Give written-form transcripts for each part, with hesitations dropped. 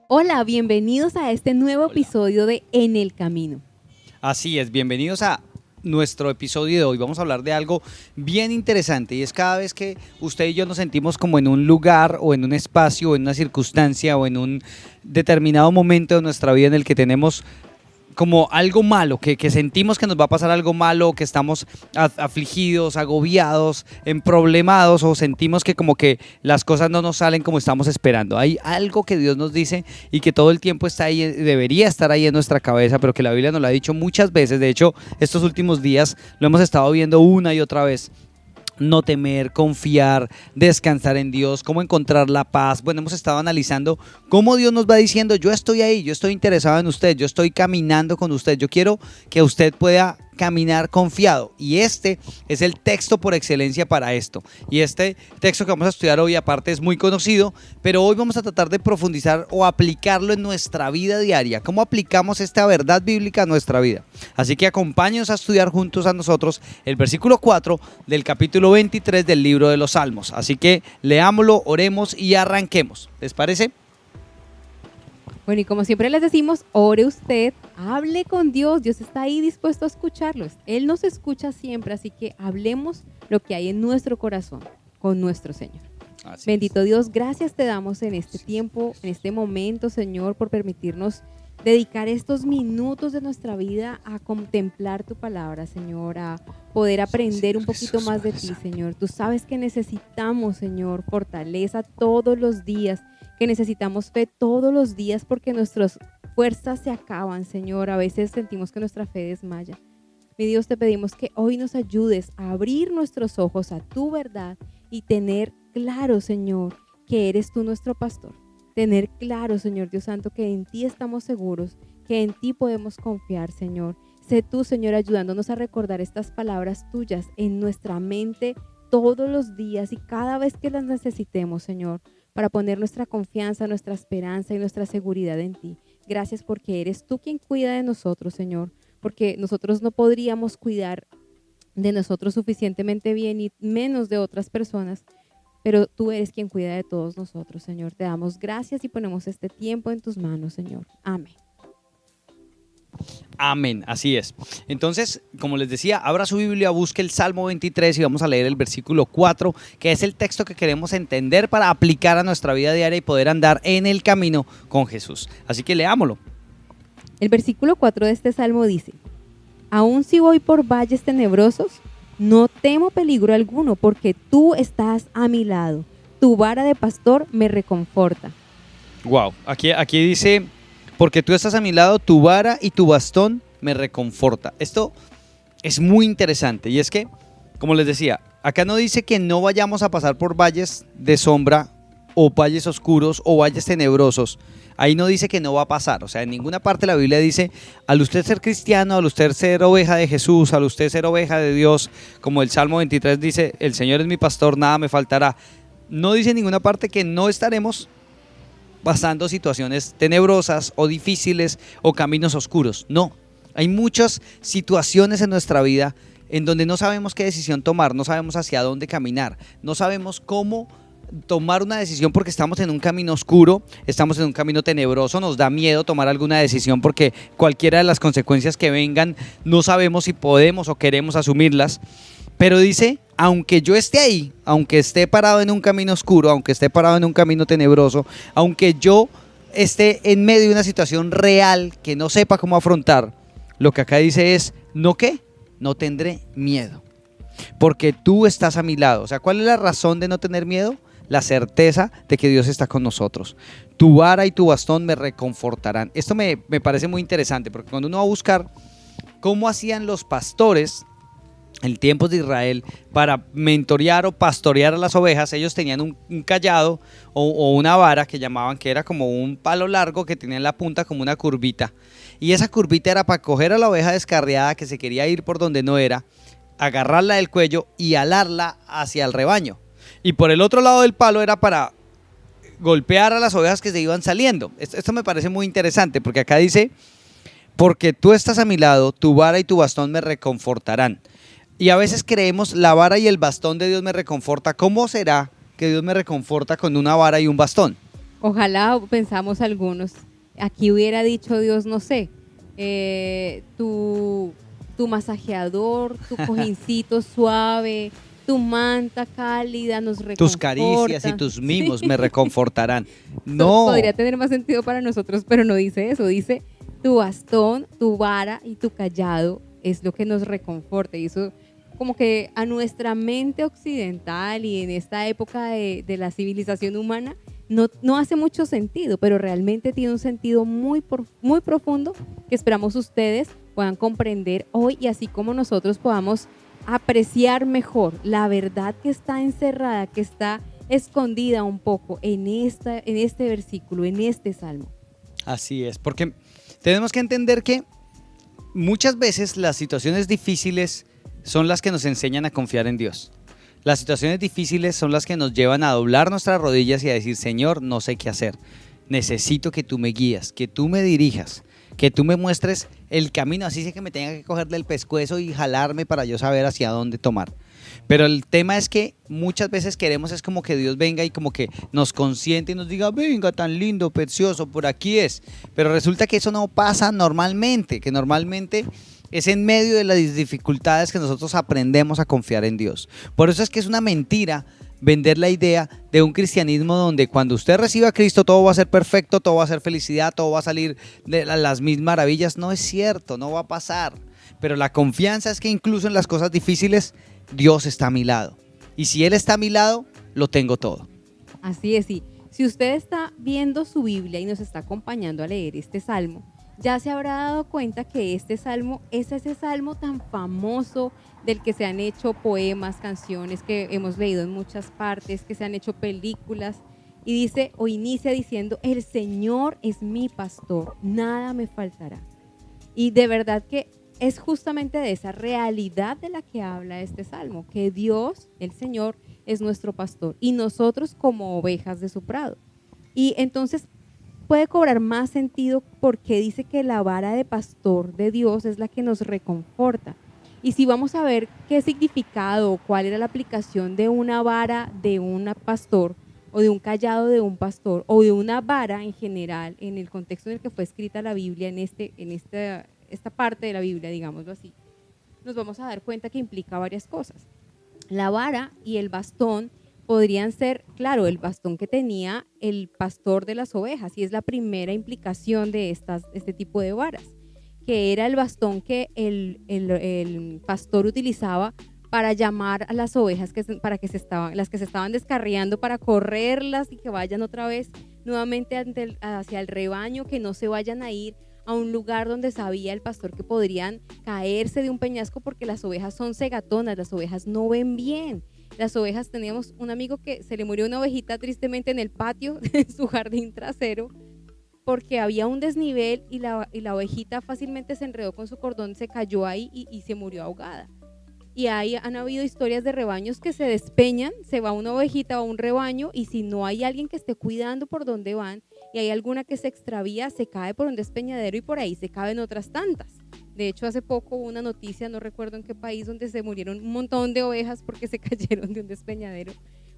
Hola, bienvenidos a este nuevo Hola. episodio de En el Camino. Así es, bienvenidos a nuestro episodio de hoy. Vamos a hablar de algo bien interesante y es cada vez que usted y yo nos sentimos como en un lugar o en un espacio o en una circunstancia o en un determinado momento de nuestra vida en el que tenemos como algo malo, que sentimos que nos va a pasar algo malo, que estamos afligidos, agobiados, emproblemados o sentimos que como que las cosas no nos salen como estamos esperando. Hay algo que Dios nos dice y que todo el tiempo está ahí, debería estar ahí en nuestra cabeza, pero que la Biblia nos lo ha dicho muchas veces. De hecho, estos últimos días lo hemos estado viendo una y otra vez. No temer, confiar, descansar en Dios, cómo encontrar la paz. Bueno, hemos estado analizando cómo Dios nos va diciendo, yo estoy ahí, yo estoy interesado en usted, yo estoy caminando con usted, yo quiero que usted pueda caminar confiado. Y este es el texto por excelencia para esto. Y este texto que vamos a estudiar hoy aparte es muy conocido, pero hoy vamos a tratar de profundizar o aplicarlo en nuestra vida diaria. ¿Cómo aplicamos esta verdad bíblica a nuestra vida? Así que acompáñenos a estudiar juntos a nosotros el versículo 4 del capítulo 23 del libro de los Salmos. Así que leámoslo, oremos y arranquemos. ¿Les parece? Bueno, y como siempre les decimos, ore usted, hable con Dios, Dios está ahí dispuesto a escucharlos. Él nos escucha siempre, así que hablemos lo que hay en nuestro corazón con nuestro Señor. Bendito Dios, gracias te damos en este tiempo, en este momento, Señor, por permitirnos dedicar estos minutos de nuestra vida a contemplar tu palabra, Señor, a poder aprender un poquito más de ti, Señor. Tú sabes que necesitamos, Señor, fortaleza todos los días, que necesitamos fe todos los días porque nuestras fuerzas se acaban, Señor. A veces sentimos que nuestra fe desmaya. Mi Dios, te pedimos que hoy nos ayudes a abrir nuestros ojos a tu verdad y tener claro, Señor, que eres tú nuestro pastor. Tener claro, Señor Dios Santo, que en ti estamos seguros, que en ti podemos confiar, Señor. Sé tú, Señor, ayudándonos a recordar estas palabras tuyas en nuestra mente todos los días y cada vez que las necesitemos, Señor, para poner nuestra confianza, nuestra esperanza y nuestra seguridad en ti. Gracias porque eres tú quien cuida de nosotros, Señor, porque nosotros no podríamos cuidar de nosotros suficientemente bien y menos de otras personas, pero tú eres quien cuida de todos nosotros, Señor. Te damos gracias y ponemos este tiempo en tus manos, Señor. Amén. Amén, así es. Entonces, como les decía, abra su Biblia, busque el Salmo 23 y vamos a leer el versículo 4, que es el texto que queremos entender para aplicar a nuestra vida diaria y poder andar en el camino con Jesús. Así que leámoslo. El versículo 4 de este Salmo dice: aun si voy por valles tenebrosos, no temo peligro alguno, porque tú estás a mi lado. Tu vara de pastor me reconforta. Wow, aquí dice, porque tú estás a mi lado, tu vara y tu bastón me reconforta. Esto es muy interesante y es que, como les decía, acá no dice que no vayamos a pasar por valles de sombra o valles oscuros o valles tenebrosos. Ahí no dice que no va a pasar, o sea, en ninguna parte de la Biblia dice, al usted ser cristiano, al usted ser oveja de Jesús, al usted ser oveja de Dios, como el Salmo 23 dice, el Señor es mi pastor, nada me faltará. No dice en ninguna parte que no estaremos pasando situaciones tenebrosas o difíciles o caminos oscuros. No, hay muchas situaciones en nuestra vida en donde no sabemos qué decisión tomar, no sabemos hacia dónde caminar, no sabemos cómo tomar una decisión porque estamos en un camino oscuro, estamos en un camino tenebroso, nos da miedo tomar alguna decisión porque cualquiera de las consecuencias que vengan no sabemos si podemos o queremos asumirlas. Pero dice, aunque yo esté ahí, aunque esté parado en un camino oscuro, aunque esté parado en un camino tenebroso, aunque yo esté en medio de una situación real que no sepa cómo afrontar, lo que acá dice es, ¿no qué? No tendré miedo, porque tú estás a mi lado. O sea, ¿cuál es la razón de no tener miedo? La certeza de que Dios está con nosotros. Tu vara y tu bastón me reconfortarán. Esto me parece muy interesante, porque cuando uno va a buscar cómo hacían los pastores en tiempos de Israel para mentorear o pastorear a las ovejas, ellos tenían un callado o una vara que llamaban, que era como un palo largo que tenía en la punta como una curvita, y esa curvita era para coger a la oveja descarriada que se quería ir por donde no era, agarrarla del cuello y alarla hacia el rebaño, y por el otro lado del palo era para golpear a las ovejas que se iban saliendo. Esto me parece muy interesante porque acá dice, porque tú estás a mi lado, tu vara y tu bastón me reconfortarán. Y a veces creemos, la vara y el bastón de Dios me reconforta. ¿Cómo será que Dios me reconforta con una vara y un bastón? Ojalá pensamos algunos, aquí hubiera dicho Dios, no sé, tu masajeador, tu cojincito suave, tu manta cálida nos Tus caricias y reconforta. tus Sí, mimos me reconfortarán. No, podría tener más sentido para nosotros, pero no dice eso, dice tu bastón, tu vara y tu callado es lo que nos reconforta. Y eso como que a nuestra mente occidental y en esta época de la civilización humana no hace mucho sentido, pero realmente tiene un sentido muy profundo que esperamos ustedes puedan comprender hoy y así como nosotros podamos apreciar mejor la verdad que está encerrada, que está escondida un poco en este versículo, en este salmo. así es, porque tenemos que entender que muchas veces las situaciones difíciles son las que nos enseñan a confiar en Dios. Las situaciones difíciles son las que nos llevan a doblar nuestras rodillas y a decir, Señor, no sé qué hacer. Necesito que tú me guías, que tú me dirijas, que tú me muestres el camino, así sea que me tenga que coger del pescuezo y jalarme para yo saber hacia dónde tomar. Pero el tema es que muchas veces queremos es como que Dios venga y como que nos consiente y nos diga, venga, tan lindo, precioso, por aquí es. Pero resulta que eso no pasa normalmente, que normalmente es en medio de las dificultades que nosotros aprendemos a confiar en Dios. Por eso es que es una mentira vender la idea de un cristianismo donde cuando usted reciba a Cristo todo va a ser perfecto, todo va a ser felicidad, todo va a salir de las mil maravillas. No es cierto, no va a pasar. Pero la confianza es que incluso en las cosas difíciles Dios está a mi lado. Y si Él está a mi lado, lo tengo todo. Así es, sí. Si usted está viendo su Biblia y nos está acompañando a leer este salmo, ya se habrá dado cuenta que este salmo es ese salmo tan famoso del que se han hecho poemas, canciones que hemos leído en muchas partes, que se han hecho películas. Y dice o inicia diciendo, el Señor es mi pastor, nada me faltará. Y de verdad que es justamente de esa realidad de la que habla este salmo, que Dios, el Señor, es nuestro pastor y nosotros como ovejas de su prado. Y entonces puede cobrar más sentido porque dice que la vara de pastor de Dios es la que nos reconforta. Y si vamos a ver qué significado o cuál era la aplicación de una vara de un pastor o de un callado de un pastor o de una vara en general en el contexto en el que fue escrita la Biblia, en esta parte de la Biblia, digámoslo así, nos vamos a dar cuenta que implica varias cosas. La vara y el bastón podrían ser, claro, el bastón que tenía el pastor de las ovejas, y es la primera implicación de este tipo de varas, que era el bastón que el pastor utilizaba para llamar a las ovejas las que se estaban descarriando, para correrlas y que vayan otra vez nuevamente hacia el rebaño, que no se vayan a ir a un lugar donde sabía el pastor que podrían caerse de un peñasco, porque las ovejas son cegatonas, las ovejas no ven bien. Las ovejas, teníamos un amigo que se le murió una ovejita tristemente en el patio de su jardín trasero, porque había un desnivel y la ovejita fácilmente se enredó con su cordón, se cayó ahí y se murió ahogada. Y ahí han habido historias de rebaños que se despeñan, se va una ovejita o un rebaño, y si no hay alguien que esté cuidando por dónde van y hay alguna que se extravía, se cae por un despeñadero y por ahí se caben otras tantas. De hecho, hace poco hubo una noticia, no recuerdo en qué país, donde se murieron un montón de ovejas porque se cayeron de un despeñadero,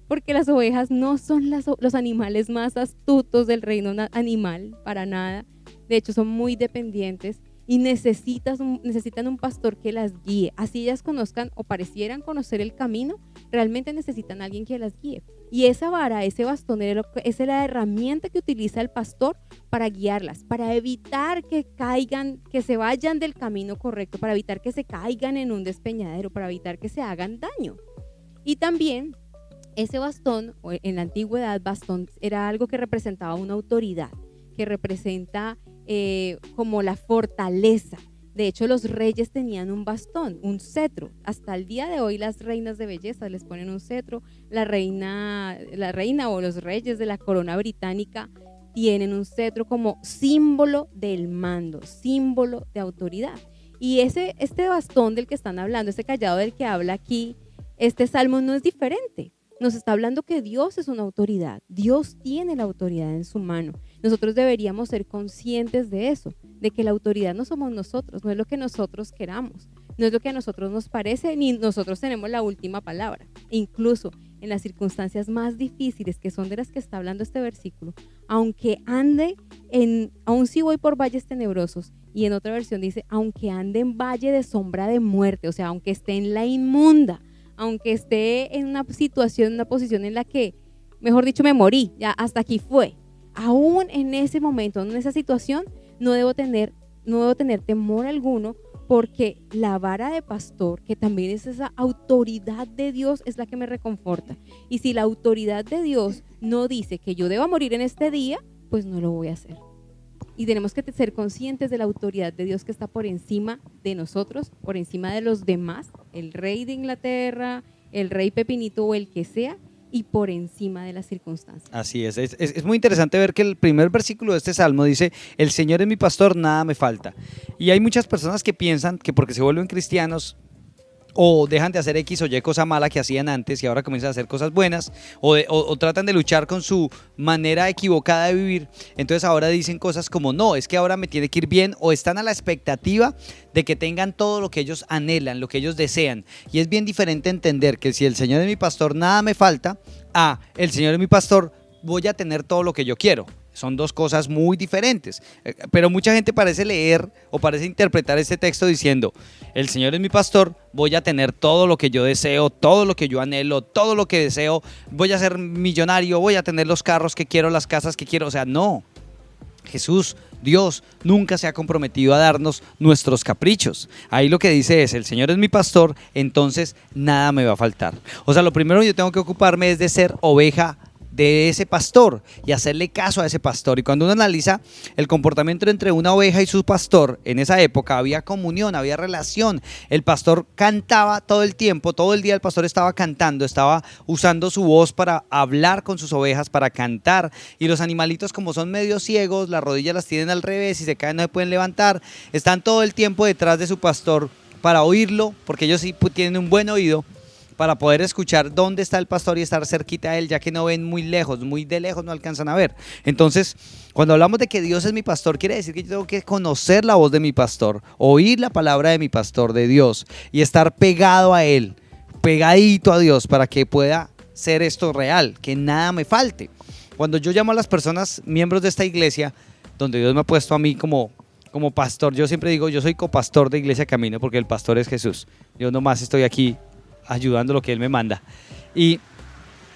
porque las ovejas no son los animales más astutos del reino animal, para nada. De hecho, son muy dependientes y necesitan un pastor que las guíe. Así ellas conozcan o parecieran conocer el camino, realmente necesitan a alguien que las guíe. Y esa vara, ese bastón, es la herramienta que utiliza el pastor para guiarlas, para evitar que caigan, que se vayan del camino correcto, para evitar que se caigan en un despeñadero, para evitar que se hagan daño. Y también ese bastón, en la antigüedad, bastón era algo que representaba una autoridad, que representa como la fortaleza. De hecho, los reyes tenían un bastón, un cetro. Hasta el día de hoy las reinas de belleza les ponen un cetro. La reina o los reyes de la corona británica tienen un cetro como símbolo del mando, símbolo de autoridad. Y este bastón del que están hablando, este callado del que habla aquí, este salmo no es diferente. Nos está hablando que Dios es una autoridad. Dios tiene la autoridad en su mano. Nosotros deberíamos ser conscientes de eso, de que la autoridad no somos nosotros, no es lo que nosotros queramos, no es lo que a nosotros nos parece, ni nosotros tenemos la última palabra. Incluso en las circunstancias más difíciles, que son de las que está hablando este versículo, aunque ande aún si voy por valles tenebrosos, y en otra versión dice, aunque ande en valle de sombra de muerte, o sea, aunque esté en la inmunda, aunque esté en una situación, en una posición en la que, mejor dicho, me morí, ya hasta aquí fue, aún en ese momento, en esa situación, no debo tener temor alguno, porque la vara de pastor, que también es esa autoridad de Dios, es la que me reconforta. Y si la autoridad de Dios no dice que yo deba morir en este día, pues no lo voy a hacer. Y tenemos que ser conscientes de la autoridad de Dios que está por encima de nosotros, por encima de los demás, el rey de Inglaterra, el rey Pepinito o el que sea, y por encima de las circunstancias. Así es muy interesante ver que el primer versículo de este salmo dice, el Señor es mi pastor, nada me falta. Y hay muchas personas que piensan que porque se vuelven cristianos o dejan de hacer X o Y cosa mala que hacían antes y ahora comienzan a hacer cosas buenas o tratan de luchar con su manera equivocada de vivir, entonces ahora dicen cosas como no, es que ahora me tiene que ir bien, o están a la expectativa de que tengan todo lo que ellos anhelan, lo que ellos desean. Y es bien diferente entender que si el Señor es mi pastor, nada me falta, a el Señor es mi pastor, voy a tener todo lo que yo quiero. Son dos cosas muy diferentes, pero mucha gente parece leer o parece interpretar este texto diciendo, el Señor es mi pastor, voy a tener todo lo que yo deseo, todo lo que yo anhelo, todo lo que deseo, voy a ser millonario, voy a tener los carros que quiero, las casas que quiero. O sea, no, Jesús, Dios, nunca se ha comprometido a darnos nuestros caprichos. Ahí lo que dice es, el Señor es mi pastor, entonces nada me va a faltar. O sea, lo primero que yo tengo que ocuparme es de ser oveja de ese pastor y hacerle caso a ese pastor. Y cuando uno analiza el comportamiento entre una oveja y su pastor, en esa época había comunión, había relación. El pastor cantaba todo el tiempo, todo el día el pastor estaba cantando, estaba usando su voz para hablar con sus ovejas, para cantar. Y los animalitos, como son medio ciegos, las rodillas las tienen al revés y se caen, no se pueden levantar, están todo el tiempo detrás de su pastor para oírlo, porque ellos sí tienen un buen oído, para poder escuchar dónde está el pastor y estar cerquita de él, ya que no ven muy lejos, muy de lejos no alcanzan a ver. Entonces, cuando hablamos de que Dios es mi pastor, quiere decir que yo tengo que conocer la voz de mi pastor, oír la palabra de mi pastor, de Dios, y estar pegado a él, pegadito a Dios, para que pueda ser esto real, que nada me falte. Cuando yo llamo a las personas, miembros de esta iglesia, donde Dios me ha puesto a mí como pastor, yo siempre digo, yo soy copastor de Iglesia Camino, porque el pastor es Jesús. Yo nomás estoy aquí ayudando lo que Él me manda. Y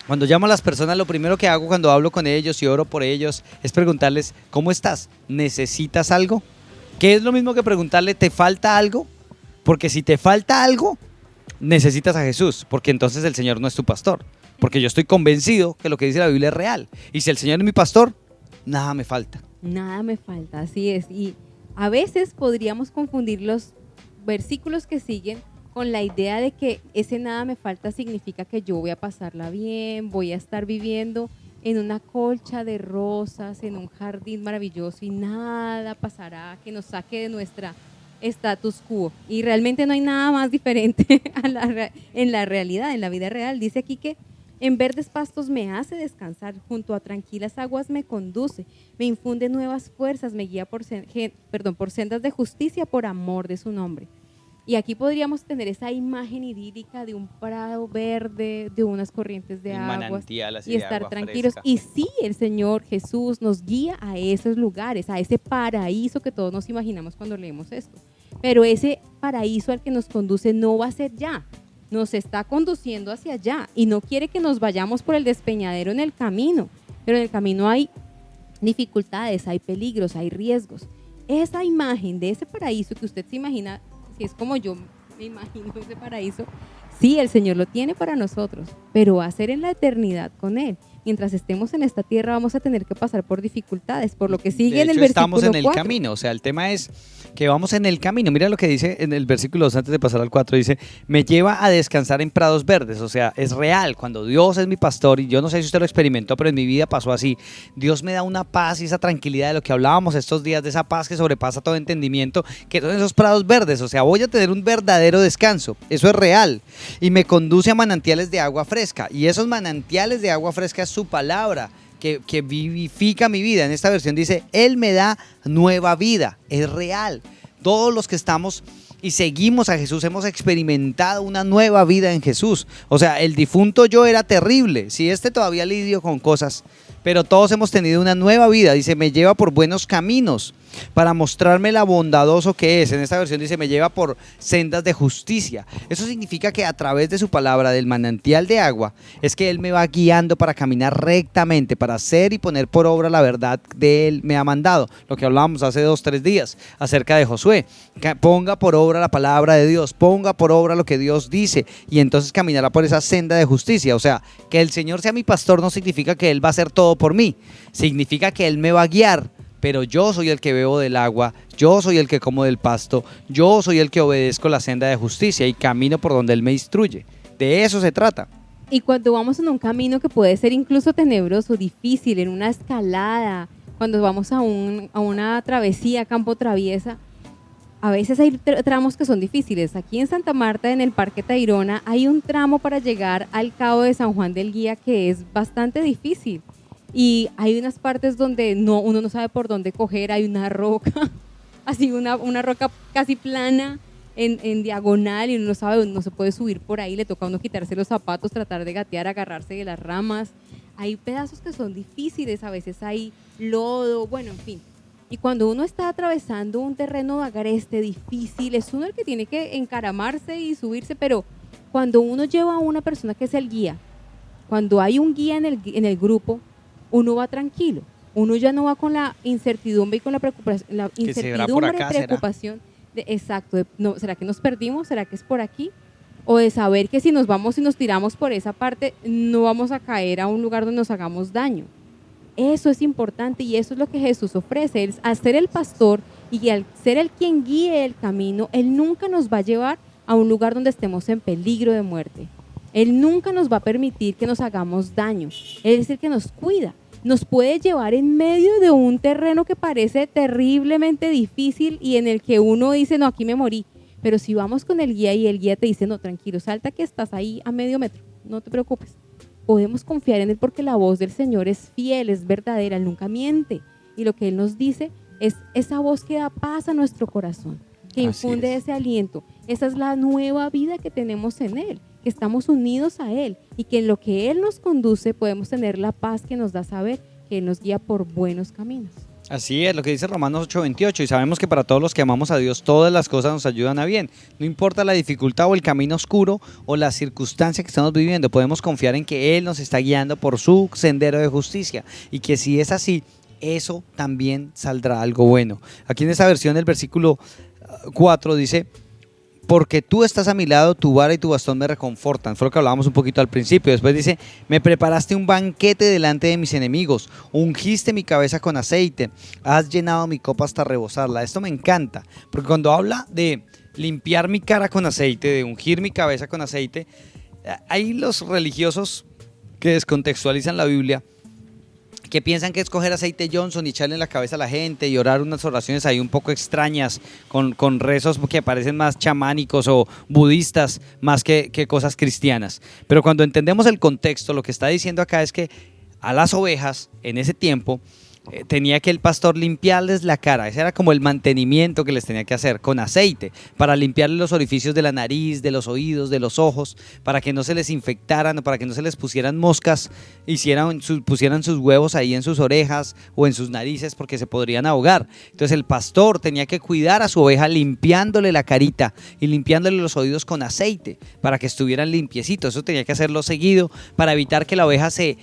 cuando llamo a las personas, lo primero que hago cuando hablo con ellos y oro por ellos es preguntarles, ¿cómo estás? ¿Necesitas algo? ¿Qué es lo mismo que preguntarle, ¿te falta algo? Porque si te falta algo, necesitas a Jesús, porque entonces el Señor no es tu pastor. Porque yo estoy convencido que lo que dice la Biblia es real. Y si el Señor es mi pastor, nada me falta. Nada me falta, así es. Y a veces podríamos confundir los versículos que siguen con la idea de que ese nada me falta significa que yo voy a pasarla bien, voy a estar viviendo en una colcha de rosas, en un jardín maravilloso y nada pasará que nos saque de nuestra status quo. Y realmente no hay nada más diferente en la realidad, en la vida real. Dice aquí que en verdes pastos me hace descansar, junto a tranquilas aguas me conduce, me infunde nuevas fuerzas, me guía por sendas de justicia por amor de su nombre. Y aquí podríamos tener esa imagen idílica de un prado verde, de unas corrientes de aguas y estar tranquilos. Fresca. Y sí, el Señor Jesús nos guía a esos lugares, a ese paraíso que todos nos imaginamos cuando leemos esto. Pero ese paraíso al que nos conduce no va a ser ya, nos está conduciendo hacia allá y no quiere que nos vayamos por el despeñadero en el camino. Pero en el camino hay dificultades, hay peligros, hay riesgos. Esa imagen de ese paraíso que usted se imagina, si es como yo me imagino ese paraíso, sí, el Señor lo tiene para nosotros, pero va a ser en la eternidad con Él. Mientras estemos en esta tierra vamos a tener que pasar por dificultades, por lo que sigue en el versículo 4. Estamos en el camino, o sea, el tema es que vamos en el camino. Mira lo que dice en el versículo 2, antes de pasar al 4, dice, me lleva a descansar en prados verdes. O sea, es real, cuando Dios es mi pastor, y yo no sé si usted lo experimentó, pero en mi vida pasó así. Dios me da una paz y esa tranquilidad de lo que hablábamos estos días, de esa paz que sobrepasa todo entendimiento, que son esos prados verdes. O sea, voy a tener un verdadero descanso, eso es real, y me conduce a manantiales de agua fresca, y esos manantiales de agua fresca es su palabra que vivifica mi vida. En esta versión dice, Él me da nueva vida, es real. Todos los que estamos y seguimos a Jesús, hemos experimentado una nueva vida en Jesús. O sea, el difunto yo era terrible, si todavía lidio con cosas, pero todos hemos tenido una nueva vida. Dice, me lleva por buenos caminos para mostrarme la bondadoso que es. En esta versión dice, me lleva por sendas de justicia. Eso significa que a través de su palabra, del manantial de agua, es que Él me va guiando para caminar rectamente, para hacer y poner por obra la verdad de Él me ha mandado. Lo que hablábamos hace 2-3 días acerca de Josué. Que ponga por obra la palabra de Dios, ponga por obra lo que Dios dice, y entonces caminará por esa senda de justicia. O sea, que el Señor sea mi pastor no significa que Él va a hacer todo por mí, significa que Él me va a guiar. Pero yo soy el que bebo del agua, yo soy el que como del pasto, yo soy el que obedezco la senda de justicia y camino por donde Él me instruye. De eso se trata. Y cuando vamos en un camino que puede ser incluso tenebroso, difícil, en una escalada, cuando vamos a una travesía, campo traviesa, a veces hay tramos que son difíciles. Aquí en Santa Marta, en el Parque Tayrona, hay un tramo para llegar al Cabo de San Juan del Guía que es bastante difícil. Y hay unas partes donde uno no sabe por dónde coger, hay una roca, así una roca casi plana en diagonal, y uno no sabe, no se puede subir por ahí, le toca a uno quitarse los zapatos, tratar de gatear, agarrarse de las ramas. Hay pedazos que son difíciles, a veces hay lodo, bueno, en fin. Y cuando uno está atravesando un terreno agreste, difícil, es uno el que tiene que encaramarse y subirse, pero cuando uno lleva a una persona que es el guía, cuando hay un guía en el grupo, uno va tranquilo, uno ya no va con la incertidumbre y con la preocupación, preocupación exacto, no, ¿será que nos perdimos? ¿Será que es por aquí? O de saber que si nos vamos y nos tiramos por esa parte, no vamos a caer a un lugar donde nos hagamos daño. Eso es importante y eso es lo que Jesús ofrece. Al ser el pastor y al ser el quien guíe el camino, Él nunca nos va a llevar a un lugar donde estemos en peligro de muerte. Él nunca nos va a permitir que nos hagamos daño. Él es el que nos cuida. Nos puede llevar en medio de un terreno que parece terriblemente difícil y en el que uno dice, no, aquí me morí. Pero si vamos con el guía y el guía te dice, no, tranquilo, salta que estás ahí a medio metro, no te preocupes. Podemos confiar en Él porque la voz del Señor es fiel, es verdadera, Él nunca miente. Y lo que Él nos dice es esa voz que da paz a nuestro corazón, que infunde ese aliento. Esa es la nueva vida que tenemos en Él, que estamos unidos a Él y que en lo que Él nos conduce podemos tener la paz que nos da saber que Él nos guía por buenos caminos. Así es, lo que dice Romanos 8:28, y sabemos que para todos los que amamos a Dios, todas las cosas nos ayudan a bien. No importa la dificultad o el camino oscuro o la circunstancia que estamos viviendo, podemos confiar en que Él nos está guiando por su sendero de justicia y que si es así, eso también saldrá algo bueno. Aquí en esta versión, el versículo 4 dice, porque tú estás a mi lado, tu vara y tu bastón me reconfortan. Fue lo que hablábamos un poquito al principio. Después dice, me preparaste un banquete delante de mis enemigos, ungiste mi cabeza con aceite, has llenado mi copa hasta rebosarla. Esto me encanta, porque cuando habla de limpiar mi cara con aceite, de ungir mi cabeza con aceite, hay los religiosos que descontextualizan la Biblia, que piensan que es coger aceite Johnson y echarle en la cabeza a la gente y orar unas oraciones ahí un poco extrañas con rezos que parecen más chamánicos o budistas más que cosas cristianas. Pero cuando entendemos el contexto, lo que está diciendo acá es que a las ovejas en ese tiempo tenía que el pastor limpiarles la cara. Ese era como el mantenimiento que les tenía que hacer con aceite, para limpiarles los orificios de la nariz, de los oídos, de los ojos, para que no se les infectaran o para que no se les pusieran moscas, pusieran sus huevos ahí en sus orejas o en sus narices porque se podrían ahogar. Entonces el pastor tenía que cuidar a su oveja limpiándole la carita y limpiándole los oídos con aceite para que estuvieran limpiecitos. Eso tenía que hacerlo seguido para evitar que la oveja se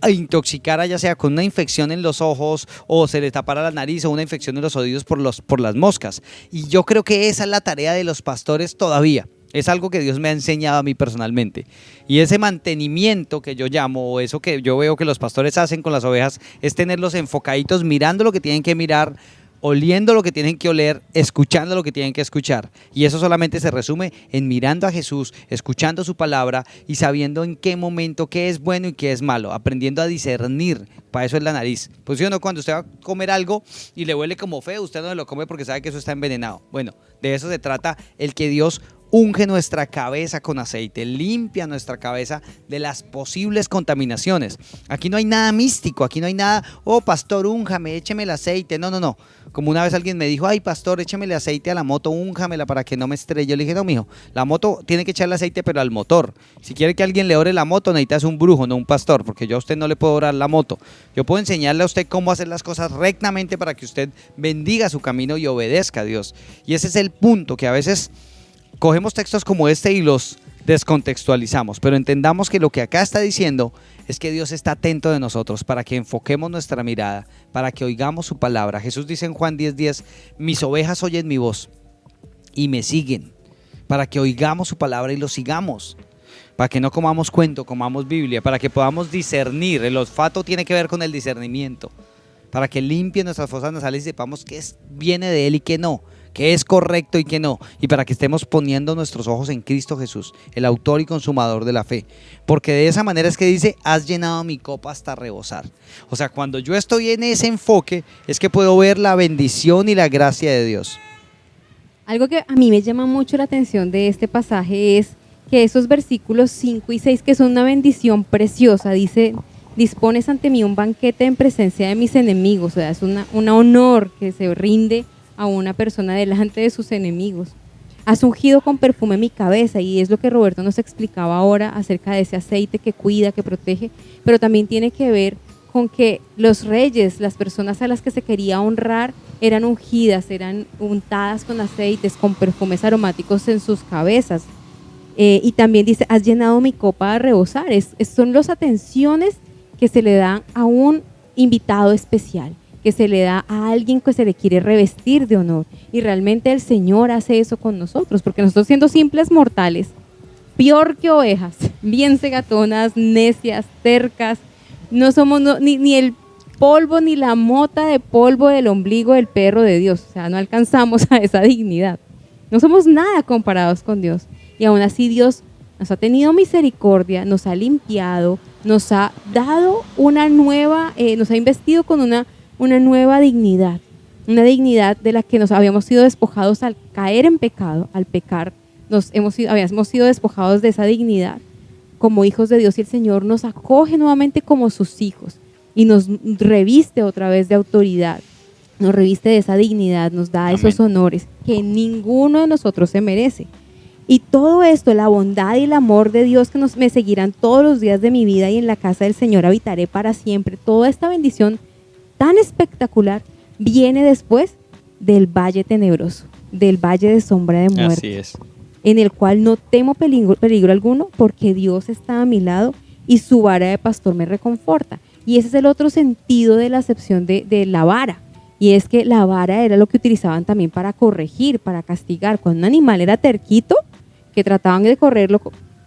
intoxicara, ya sea con una infección en los ojos o se le tapara la nariz o una infección en los oídos por las moscas. Y yo creo que esa es la tarea de los pastores todavía. Es algo que Dios me ha enseñado a mí personalmente. Y ese mantenimiento que yo llamo, o eso que yo veo que los pastores hacen con las ovejas, es tenerlos enfocaditos, mirando lo que tienen que mirar, oliendo lo que tienen que oler, escuchando lo que tienen que escuchar. Y eso solamente se resume en mirando a Jesús, escuchando su palabra y sabiendo en qué momento qué es bueno y qué es malo, aprendiendo a discernir. Para eso es la nariz. Pues si no, cuando usted va a comer algo y le huele como feo, usted no se lo come porque sabe que eso está envenenado. Bueno, de eso se trata el que Dios unge nuestra cabeza con aceite, limpia nuestra cabeza de las posibles contaminaciones. Aquí no hay nada místico, aquí no hay nada, oh pastor, únjame, écheme el aceite. No, no, no. Como una vez alguien me dijo, ay pastor, écheme el aceite a la moto, únjamela para que no me estrelle. Yo le dije, no, mijo, la moto tiene que echarle aceite, pero al motor. Si quiere que alguien le ore la moto, necesitas un brujo, no un pastor, porque yo a usted no le puedo orar la moto. Yo puedo enseñarle a usted cómo hacer las cosas rectamente para que usted bendiga su camino y obedezca a Dios. Y ese es el punto, que a veces cogemos textos como este y los descontextualizamos, pero entendamos que lo que acá está diciendo es que Dios está atento de nosotros para que enfoquemos nuestra mirada, para que oigamos su palabra. Jesús dice en Juan 10:10, mis ovejas oyen mi voz y me siguen, para que oigamos su palabra y lo sigamos, para que no comamos cuento, comamos Biblia, para que podamos discernir. El olfato tiene que ver con el discernimiento, para que limpie nuestras fosas nasales y sepamos qué viene de Él y qué no, qué es correcto y qué no, y para que estemos poniendo nuestros ojos en Cristo Jesús, el autor y consumador de la fe, porque de esa manera es que dice, has llenado mi copa hasta rebosar. O sea, cuando yo estoy en ese enfoque, es que puedo ver la bendición y la gracia de Dios. Algo que a mí me llama mucho la atención de este pasaje es que esos versículos 5 y 6, que son una bendición preciosa, dice, dispones ante mí un banquete en presencia de mis enemigos. O sea, es un honor que se rinde a una persona delante de sus enemigos. Has ungido con perfume mi cabeza, y es lo que Roberto nos explicaba ahora acerca de ese aceite que cuida, que protege, pero también tiene que ver con que los reyes, las personas a las que se quería honrar, eran ungidas, eran untadas con aceites, con perfumes aromáticos en sus cabezas. Y también dice, has llenado mi copa a rebosar. Son las atenciones que se le dan a un invitado especial, que se le da a alguien que se le quiere revestir de honor. Y realmente el Señor hace eso con nosotros, porque nosotros, siendo simples mortales, peor que ovejas, bien cegatonas, necias, tercas, no somos ni el polvo ni la mota de polvo del ombligo del perro de Dios. O sea, no alcanzamos a esa dignidad. No somos nada comparados con Dios. Y aún así Dios nos ha tenido misericordia, nos ha limpiado, nos ha dado una nueva, nos ha investido con una nueva dignidad, una dignidad de la que nos habíamos sido despojados al caer en pecado, al pecar. Habíamos sido despojados de esa dignidad como hijos de Dios, y el Señor nos acoge nuevamente como sus hijos y nos reviste otra vez de autoridad, nos reviste de esa dignidad, nos da Amén. Esos honores que ninguno de nosotros se merece. Y todo esto, la bondad y el amor de Dios que me seguirán todos los días de mi vida, y en la casa del Señor habitaré para siempre. Toda esta bendición tan espectacular viene después del valle tenebroso, del valle de sombra de muerte. Así es. En el cual no temo peligro alguno, porque Dios está a mi lado y su vara de pastor me reconforta. Y ese es el otro sentido de la acepción de la vara. Y es que la vara era lo que utilizaban también para corregir, para castigar. Cuando un animal era terquito, que trataban de correrlo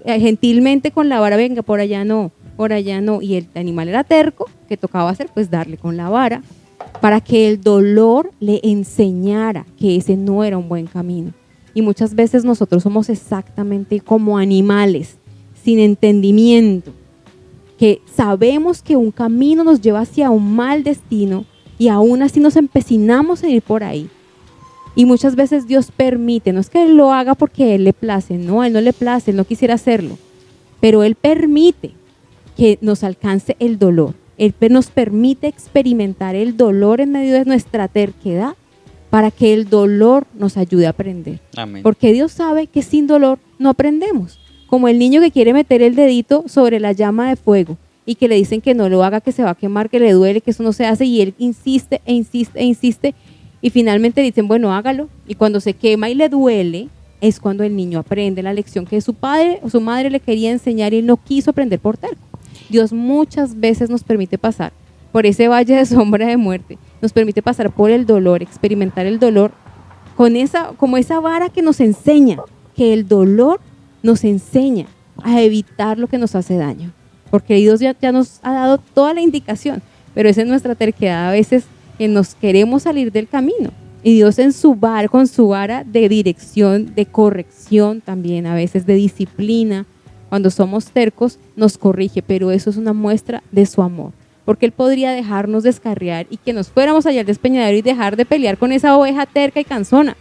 gentilmente con la vara, venga, por allá no. Y el animal era terco, que tocaba hacer, pues darle con la vara, para que el dolor le enseñara que ese no era un buen camino. Y muchas veces nosotros somos exactamente como animales, sin entendimiento, que sabemos que un camino nos lleva hacia un mal destino, y aún así nos empecinamos en ir por ahí. Y muchas veces Dios permite, no es que Él lo haga porque a Él le place, no, a Él no le place, Él no quisiera hacerlo, pero Él permite que nos alcance el dolor. Él nos permite experimentar el dolor en medio de nuestra terquedad, para que el dolor nos ayude a aprender. Amén. Porque Dios sabe que sin dolor no aprendemos. Como el niño que quiere meter el dedito sobre la llama de fuego y que le dicen que no lo haga, que se va a quemar, que le duele, que eso no se hace, y él insiste e insiste e insiste, y finalmente dicen, bueno, hágalo. Y cuando se quema y le duele, es cuando el niño aprende la lección que su padre o su madre le quería enseñar y él no quiso aprender por terco. Dios muchas veces nos permite pasar por ese valle de sombra de muerte, nos permite pasar por el dolor, experimentar el dolor como esa vara que nos enseña, que el dolor nos enseña a evitar lo que nos hace daño, porque Dios ya nos ha dado toda la indicación, pero esa es nuestra terquedad a veces, que nos queremos salir del camino, y Dios con su vara de dirección, de corrección también, a veces de disciplina, cuando somos tercos nos corrige, pero eso es una muestra de su amor, porque Él podría dejarnos descarriar y que nos fuéramos allá al despeñadero y dejar de pelear con esa oveja terca y cansona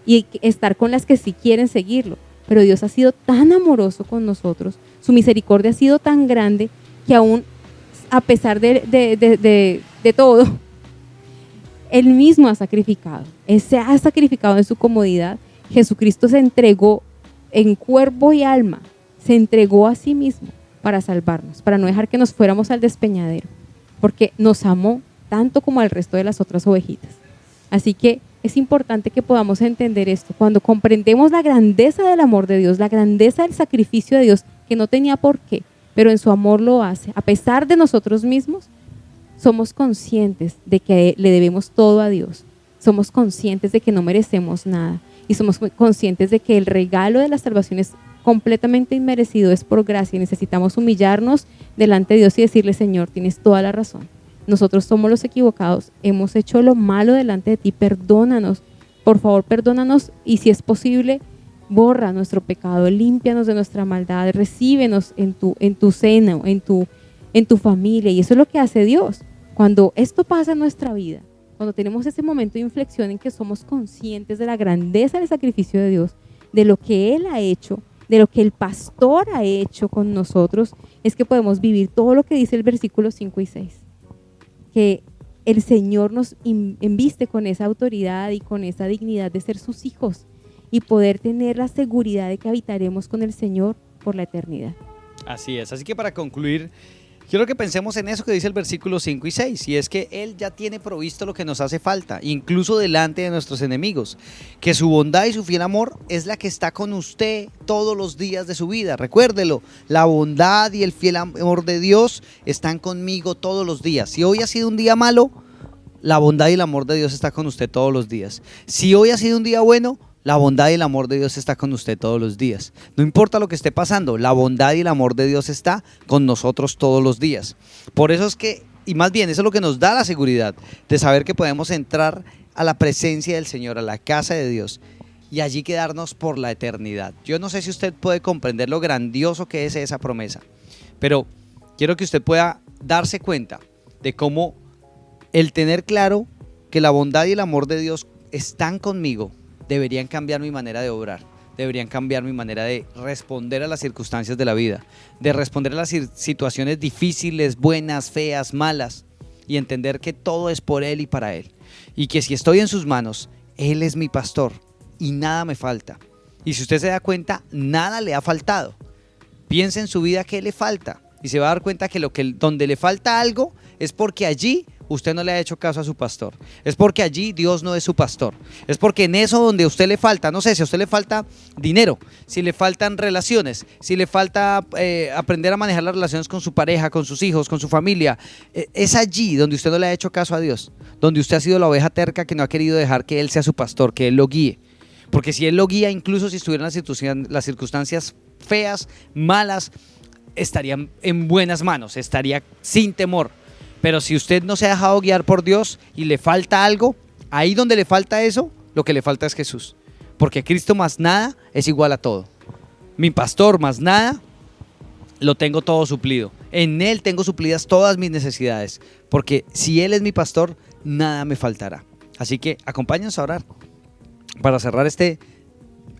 y estar con las que sí quieren seguirlo, pero Dios ha sido tan amoroso con nosotros, su misericordia ha sido tan grande que aún a pesar de todo, Él mismo ha sacrificado. Él se ha sacrificado en su comodidad. Jesucristo se entregó en cuerpo y alma, se entregó a sí mismo para salvarnos, para no dejar que nos fuéramos al despeñadero, porque nos amó tanto como al resto de las otras ovejitas. Así que es importante que podamos entender esto. Cuando comprendemos la grandeza del amor de Dios, la grandeza del sacrificio de Dios, que no tenía por qué, pero en su amor lo hace, a pesar de nosotros mismos, somos conscientes de que le debemos todo a Dios. Somos conscientes de que no merecemos nada y somos conscientes de que el regalo de la salvación es completamente inmerecido, es por gracia y necesitamos humillarnos delante de Dios y decirle: Señor, tienes toda la razón. Nosotros somos los equivocados, hemos hecho lo malo delante de ti, perdónanos, por favor perdónanos y si es posible, borra nuestro pecado, límpianos de nuestra maldad, recíbenos en tu seno, en tu familia. Y eso es lo que hace Dios. Cuando esto pasa en nuestra vida, cuando tenemos ese momento de inflexión en que somos conscientes de la grandeza del sacrificio de Dios, de lo que Él ha hecho, de lo que el pastor ha hecho con nosotros, es que podemos vivir todo lo que dice el versículo 5 y 6. Que el Señor nos embiste con esa autoridad y con esa dignidad de ser sus hijos y poder tener la seguridad de que habitaremos con el Señor por la eternidad. Así es, así que para concluir, quiero que pensemos en eso que dice el versículo 5 y 6, y es que Él ya tiene provisto lo que nos hace falta, incluso delante de nuestros enemigos, que su bondad y su fiel amor es la que está con usted todos los días de su vida. Recuérdelo, la bondad y el fiel amor de Dios están conmigo todos los días. Si hoy ha sido un día malo, la bondad y el amor de Dios está con usted todos los días. Si hoy ha sido un día bueno, la bondad y el amor de Dios está con usted todos los días. No importa lo que esté pasando, la bondad y el amor de Dios está con nosotros todos los días. Por eso es que, y más bien, eso es lo que nos da la seguridad de saber que podemos entrar a la presencia del Señor, a la casa de Dios, y allí quedarnos por la eternidad. Yo no sé si usted puede comprender lo grandioso que es esa promesa, pero quiero que usted pueda darse cuenta de cómo el tener claro que la bondad y el amor de Dios están conmigo deberían cambiar mi manera de obrar, deberían cambiar mi manera de responder a las circunstancias de la vida, de responder a las situaciones difíciles, buenas, feas, malas, y entender que todo es por Él y para Él, y que si estoy en sus manos, Él es mi pastor y nada me falta. Y si usted se da cuenta, nada le ha faltado. Piense en su vida qué le falta y se va a dar cuenta que donde le falta algo es porque allí usted no le ha hecho caso a su pastor. Es porque allí Dios no es su pastor. Es porque en eso donde a usted le falta, no sé, si a usted le falta dinero, si le faltan relaciones, si le falta aprender a manejar las relaciones con su pareja, con sus hijos, con su familia, es allí donde usted no le ha hecho caso a Dios, donde usted ha sido la oveja terca que no ha querido dejar que Él sea su pastor, que Él lo guíe. Porque si Él lo guía, incluso si estuvieran las circunstancias feas, malas, estarían en buenas manos, estaría sin temor. Pero si usted no se ha dejado guiar por Dios y le falta algo, ahí donde le falta eso, lo que le falta es Jesús. Porque Cristo más nada es igual a todo. Mi pastor más nada, lo tengo todo suplido. En Él tengo suplidas todas mis necesidades. Porque si Él es mi pastor, nada me faltará. Así que acompáñanos a orar para cerrar este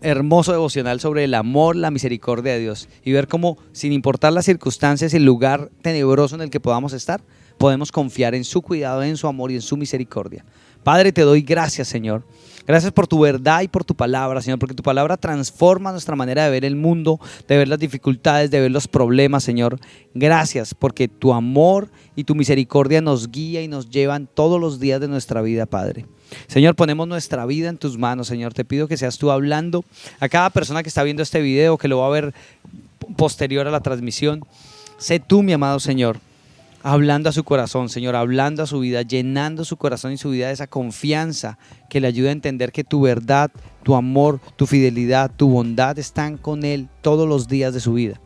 hermoso devocional sobre el amor, la misericordia de Dios y ver cómo, sin importar las circunstancias y el lugar tenebroso en el que podamos estar, podemos confiar en su cuidado, en su amor y en su misericordia. Padre, te doy gracias, Señor. Gracias por tu verdad y por tu palabra, Señor, porque tu palabra transforma nuestra manera de ver el mundo, de ver las dificultades, de ver los problemas, Señor. Gracias porque tu amor y tu misericordia nos guía y nos llevan todos los días de nuestra vida, Padre. Señor, ponemos nuestra vida en tus manos, Señor. Te pido que seas tú hablando a cada persona que está viendo este video, que lo va a ver posterior a la transmisión. Sé tú, mi amado Señor, hablando a su corazón, Señor, hablando a su vida, llenando su corazón y su vida de esa confianza que le ayude a entender que tu verdad, tu amor, tu fidelidad, tu bondad están con Él todos los días de su vida.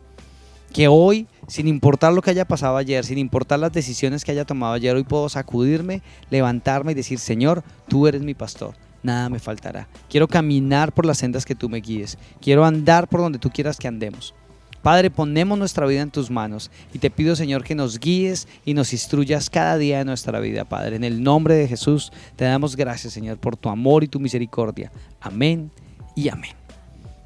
Que hoy, sin importar lo que haya pasado ayer, sin importar las decisiones que haya tomado ayer, hoy puedo sacudirme, levantarme y decir: Señor, tú eres mi pastor, nada me faltará. Quiero caminar por las sendas que tú me guíes, quiero andar por donde tú quieras que andemos. Padre, ponemos nuestra vida en tus manos y te pido, Señor, que nos guíes y nos instruyas cada día de nuestra vida, Padre. En el nombre de Jesús te damos gracias, Señor, por tu amor y tu misericordia. Amén y amén.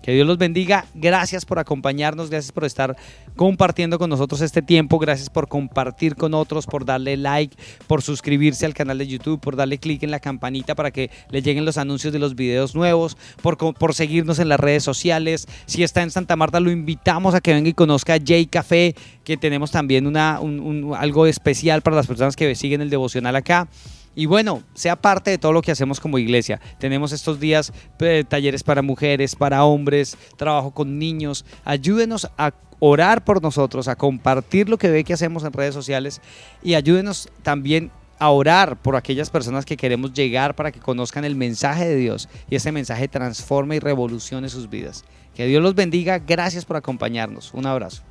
Que Dios los bendiga. Gracias por acompañarnos, gracias por estar compartiendo con nosotros este tiempo, gracias por compartir con otros, por darle like, por suscribirse al canal de YouTube, por darle clic en la campanita para que le lleguen los anuncios de los videos nuevos, por seguirnos en las redes sociales. Si está en Santa Marta, lo invitamos a que venga y conozca J Café, que tenemos también algo especial para las personas que siguen el devocional acá. Y bueno, sea parte de todo lo que hacemos como iglesia. Tenemos estos días talleres para mujeres, para hombres, trabajo con niños. Ayúdenos a orar por nosotros, a compartir lo que ve que hacemos en redes sociales y ayúdenos también a orar por aquellas personas que queremos llegar para que conozcan el mensaje de Dios y ese mensaje transforme y revolucione sus vidas. Que Dios los bendiga. Gracias por acompañarnos. Un abrazo.